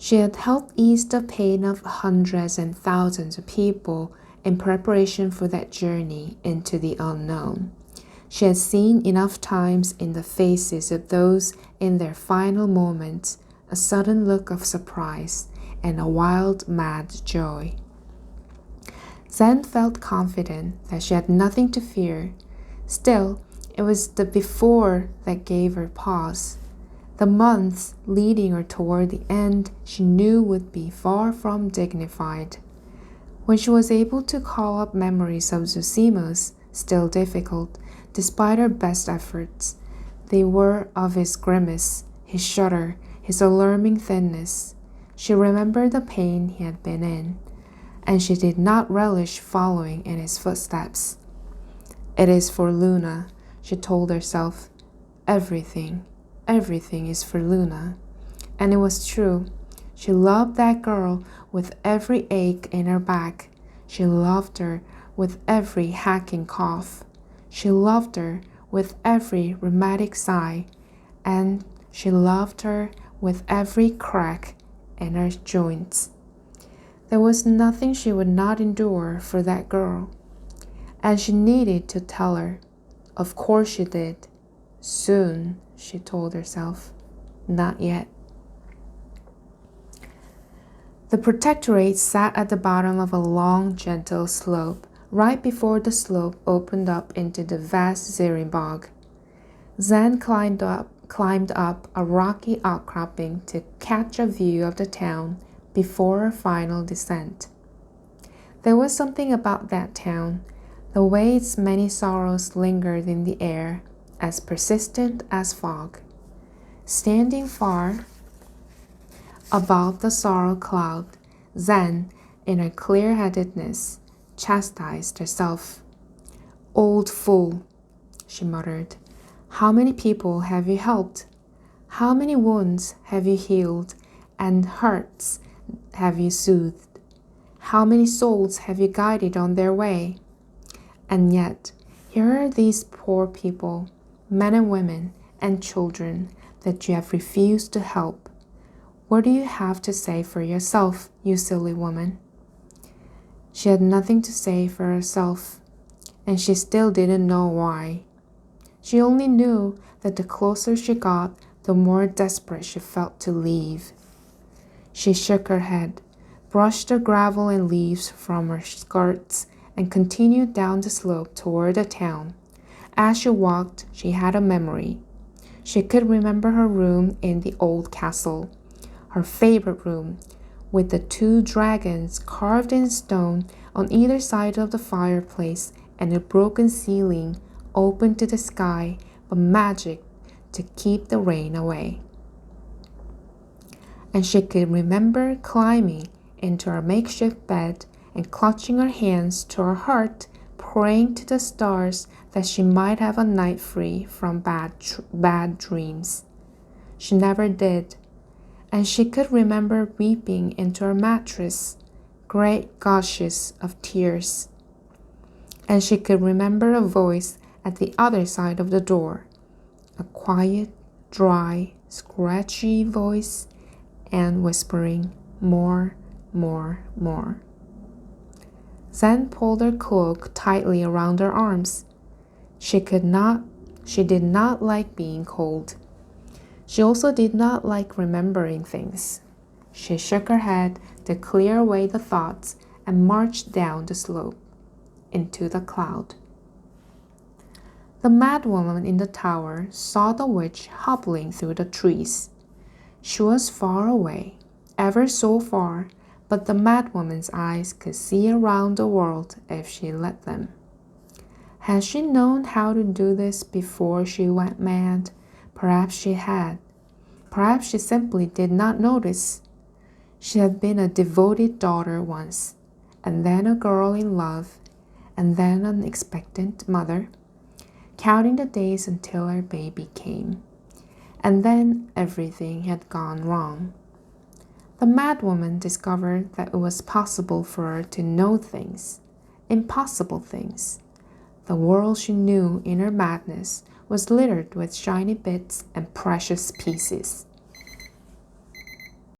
She had helped ease the pain of hundreds and thousands of people in preparation for that journey into the unknown. She had seen enough times in the faces of those in their final moments a sudden look of surprise and a wild, mad joy. Zen felt confident that she had nothing to fear. Still, it was the before that gave her pause. The months leading her toward the end she knew would be far from dignified. When she was able to call up memories of Zosima's, still difficult, despite her best efforts, they were of his grimace, his shudder, his alarming thinness. She remembered the pain he had been in, and she did not relish following in his footsteps. It is for Luna, she told herself. Everything is for Luna. And it was true. She loved that girl with every ache in her back. She loved her with every hacking cough. She loved her with every rheumatic sigh. And she loved her with every crack in her joints. There was nothing she would not endure for that girl. And she needed to tell her. Of course she did. Soon, she told herself. Not yet. The protectorate sat at the bottom of a long, gentle slope, right before the slope opened up into the vast Zirin bog. Zen climbed up a rocky outcropping to catch a view of the town before her final descent. There was something about that town, the way its many sorrows lingered in the air, as persistent as fog. Standing far above the sorrow cloud, Zen, in her clear-headedness, chastised herself. Old fool, she muttered. How many people have you helped? How many wounds have you healed and hurts have you soothed? How many souls have you guided on their way? And yet, here are these poor people, men and women and children, that you have refused to help. What do you have to say for yourself, you silly woman? She had nothing to say for herself, and she still didn't know why. She only knew that the closer she got, the more desperate she felt to leave. She shook her head, brushed the gravel and leaves from her skirts, and continued down the slope toward the town. As she walked, she had a memory. She could remember her room in the old castle, her favorite room, with the 2 dragons carved in stone on either side of the fireplace and a broken ceiling open to the sky, but magic to keep the rain away. And she could remember climbing into her makeshift bed and clutching her hands to her heart, praying to the stars that she might have a night free from bad dreams. She never did, and she could remember weeping into her mattress, great gushes of tears. And she could remember a voice at the other side of the door, a quiet, dry, scratchy voice, and whispering, more. Zen pulled her cloak tightly around her arms. She did not like being cold. She also did not like remembering things. She shook her head to clear away the thoughts and marched down the slope into the cloud. The madwoman in the tower saw the witch hobbling through the trees. She was far away, ever so far, but the madwoman's eyes could see around the world if she let them. Had she known how to do this before she went mad? Perhaps she had. Perhaps she simply did not notice. She had been a devoted daughter once, and then a girl in love, and then an expectant mother, counting the days until her baby came. And then everything had gone wrong. The madwoman discovered that it was possible for her to know things, impossible things. The world she knew in her madness was littered with shiny bits and precious pieces.